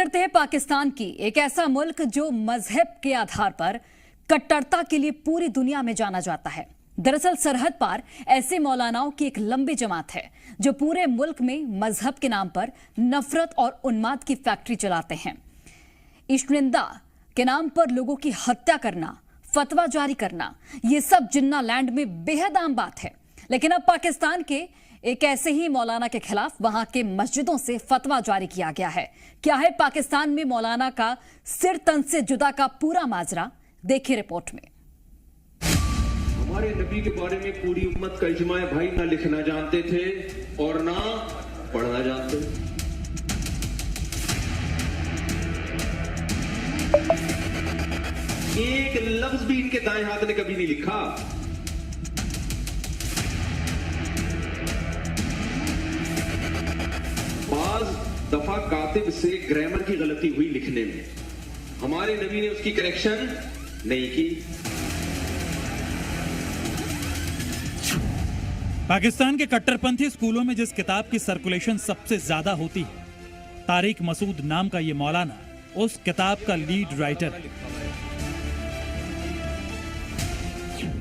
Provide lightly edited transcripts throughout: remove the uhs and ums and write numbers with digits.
करते हैं पाकिस्तान की, एक ऐसा मुल्क जो मजहब के आधार पर कट्टरता के लिए पूरी दुनिया में जाना जाता है। दरअसल सरहद पार ऐसे मौलानाओं की एक लंबी जमात है जो पूरे मुल्क में मजहब के नाम पर नफरत और उन्माद की फैक्ट्री चलाते हैं। इश्निंदा के नाम पर लोगों की हत्या करना, फतवा जारी करना, ये सब जिन्ना लैंड में बेहद आम बात है। लेकिन अब पाकिस्तान के एक ऐसे ही मौलाना के खिलाफ वहां के मस्जिदों से फतवा जारी किया गया है। क्या है पाकिस्तान में मौलाना का सिर तन से जुदा का पूरा माजरा, देखिए रिपोर्ट में। हमारे नबी के बारे में पूरी उम्मत का इजमा है भाई, ना लिखना जानते थे और ना पढ़ना जानते। एक लफ्ज भी इनके दाएं हाथ ने कभी नहीं लिखा। बाज दफा कातिब से ग्रामर की गलती हुई लिखने में, हमारे नबी ने उसकी करेक्शन नहीं की। पाकिस्तान के कट्टरपंथी स्कूलों में जिस किताब की सर्कुलेशन सबसे ज्यादा होती है, तारिक मसूद नाम का ये मौलाना उस किताब का लीड राइटर है।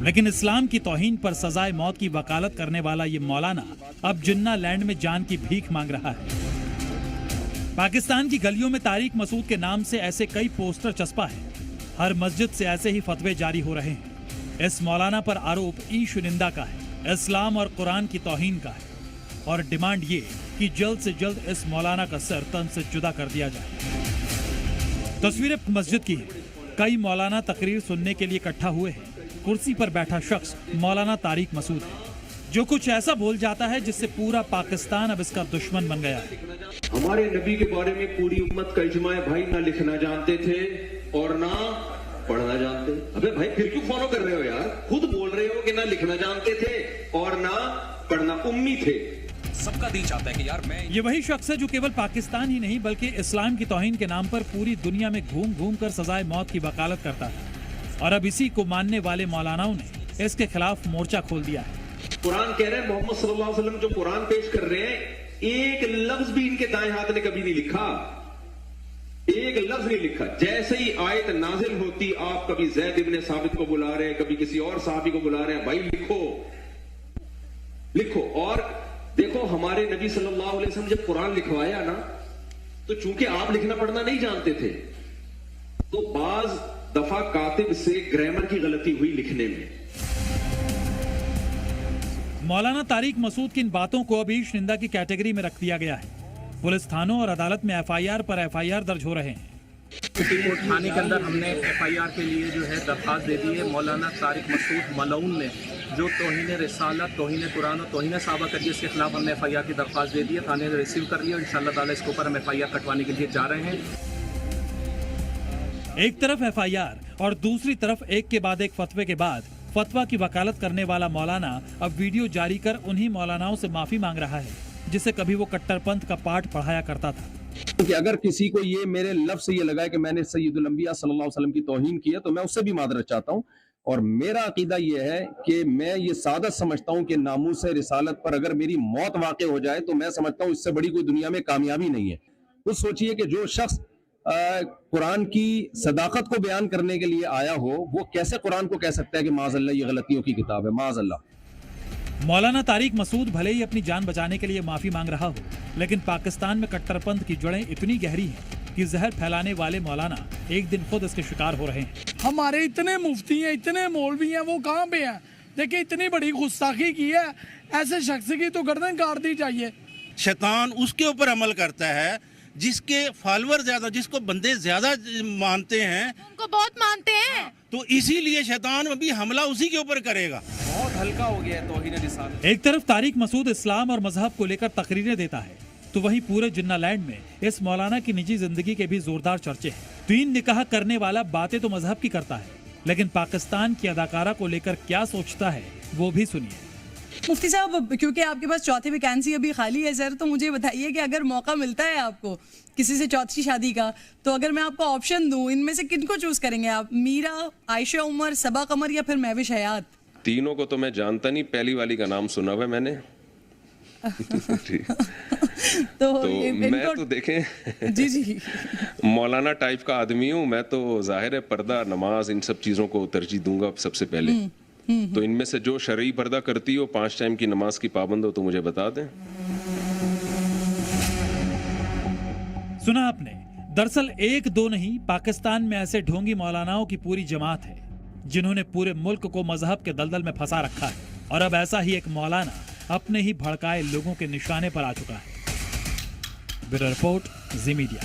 लेकिन इस्लाम की तौहीन पर सजाए मौत की वकालत करने वाला ये मौलाना अब जिन्ना लैंड में जान की भीख मांग रहा है। पाकिस्तान की गलियों में तारिक मसूद के नाम से ऐसे कई पोस्टर चस्पा है। हर मस्जिद से ऐसे ही फतवे जारी हो रहे हैं। इस मौलाना पर आरोप ईशुनिंदा का है, इस्लाम और कुरान की तौहीन का है और डिमांड ये कि जल्द से जल्द इस मौलाना का सर तन से जुदा कर दिया जाए। तस्वीर मस्जिद की है। कई मौलाना तकरीर सुनने के लिए इकट्ठा हुए हैं। कुर्सी पर बैठा शख्स मौलाना तारिक मसूद है, जो कुछ ऐसा बोल जाता है जिससे पूरा पाकिस्तान अब इसका दुश्मन बन गया है। हमारे नबी के बारे में पूरी उम्मत का इजमा है भाई, ना लिखना जानते थे और ना पढ़ना जानते। अबे भाई फिर क्यों फॉलो कर रहे हो यार? खुद बोल रहे हो कि ना लिखना जानते थे और ना पढ़ना, उम्मी थे। सबका दिल चाहता है कि यार मैं। ये वही शख्स है जो केवल पाकिस्तान ही नहीं बल्कि इस्लाम की तौहीन के नाम पर पूरी दुनिया में घूम घूम कर सजाए मौत की वकालत करता है। और अब इसी को मानने वाले मौलानाओं ने इसके खिलाफ मोर्चा खोल दिया है। कुरान कह रहे हैं, मोहम्मद सल्लल्लाहु अलैहि वसल्लम जो कुरान पेश कर रहे हैं, एक लफ्ज भी इनके दाएं हाथ ने कभी नहीं लिखा। एक लफ्ज नहीं लिखा। जैसे ही आयत नाजिल होती, आप कभी ज़ैद इब्ने साबित को बुला रहे हैं, कभी किसी और साहबी को बुला रहे हैं, भाई लिखो लिखो। और देखो, हमारे नबी सल्लल्लाहु अलैहि वसल्लम जब कुरान लिखवाया ना, तो चूंकि आप लिखना पढ़ना नहीं जानते थे, तो बाज दफा कातिब से ग्रामर की गलती हुई लिखने में। मौलाना तारिक मसूद की इन बातों को अभी ईशनिंदा की कैटेगरी में रख दिया गया है। पुलिस थानों और अदालत में एफआईआर पर एफआईआर दर्ज हो रहे हैं। कोर्ट थाने के अंदर हमने एफआईआर के लिए जो है दरख्वास्त दे दी है। मौलाना तारिक मसूद मलऊन ने जो तौहीन रिसालत, तौहीन कुरान और तौहीन सहाबा कर दी, इसके खिलाफ हमने एफआईआर की दरख्वास्त दे दी है। थाने ने रिसीव कर लिया और इंशाअल्लाह ताला इसके ऊपर हम एफआईआर कटवाने के लिए जा रहे हैं। एक तरफ एफआईआर और दूसरी तरफ एक के बाद एक फतवे के बाद फतवा की वकालत करने वाला मौलाना अब वीडियो जारी कर उन्हीं मौलानाओं से माफी मांग रहा है जिसे कभी वो कट्टरपंथ का पाठ पढ़ाया करता था। कि अगर किसी को ये मेरे लफ्ज से ये लगा है कि मैंने सैयदुल अंबिया सल्लल्लाहु अलैहि वसल्लम की तौहीन की है, तो मैं उससे भी मादरत चाहता हूँ। और मेरा अकीदा ये है कि मैं ये सादत समझता हूँ कि नामूस रिसालत पर अगर मेरी मौत वाक़ हो जाए तो मैं समझता हूँ इससे बड़ी कोई दुनिया में कामयाबी नहीं है। तो सोचिए कि जो शख्स कुरान की सदाकत को बयान करने के लिए आया हो, वो कैसे कुरान को कह सकता है कि माज़अल्लाह ये गलतियों की किताब है? माज़अल्लाह। मौलाना तारिक मसूद भले ही अपनी जान बचाने के लिए माफी मांग रहा हो, लेकिन पाकिस्तान में कट्टरपंथ की जड़ें इतनी गहरी हैं कि जहर फैलाने वाले मौलाना एक दिन खुद इसके शिकार हो रहे हैं। हमारे इतने मुफ्ती हैं, इतने मौलवी हैं, वो कहाँ पे हैं? देखिए इतनी बड़ी गुस्ताखी की है, ऐसे शख्स की तो गर्दन काट दी चाहिए। शैतान उसके ऊपर अमल करता है जिसके फॉलोअर ज्यादा, जिसको बंदे ज्यादा मानते हैं, उनको बहुत मानते हैं, तो इसीलिए शैतान अभी हमला उसी के ऊपर करेगा। बहुत हल्का हो गया है तौहीन रिसालत। एक तरफ तारिक मसूद इस्लाम और मजहब को लेकर तकरीरें देता है, तो वहीं पूरे जिन्ना लैंड में इस मौलाना की निजी जिंदगी के भी जोरदार चर्चे हैं। 3 निकाह करने वाला बातें तो मजहब की करता है, लेकिन पाकिस्तान की अदाकारा को लेकर क्या सोचता है वो भी सुनिए। मुफ्ती साहब, क्योंकि आपके पास चौथी वैकेंसी अभी खाली है सर, तो मुझे बताइए कि अगर मौका मिलता है आपको किसी से चौथी शादी का, तो अगर मैं आपको ऑप्शन दूं, इनमें से किनको चूज करेंगे आप? मीरा, आयशा उमर, सबा कमर या फिर महविश हयात? तीनों को तो मैं जानता नहीं, पहली वाली का नाम सुना हुआ है मैंने, तो मैं तो देखें जी जी मौलाना टाइप का आदमी हूँ मैं, तो जाहिर है पर्दा, नमाज, इन सब चीज़ों को तरजीह दूंगा सबसे पहले। तो इनमें से जो शरई पर्दा करती हो, 5 टाइम की नमाज की पाबंद हो, तो मुझे बता दें। सुना आपने। दरअसल 1-2 नहीं, पाकिस्तान में ऐसे ढोंगी मौलानाओं की पूरी जमात है जिन्होंने पूरे मुल्क को मजहब के दलदल में फंसा रखा है। और अब ऐसा ही एक मौलाना अपने ही भड़काए लोगों के निशाने पर आ चुका है। ब्यूरो रिपोर्ट, जी मीडिया।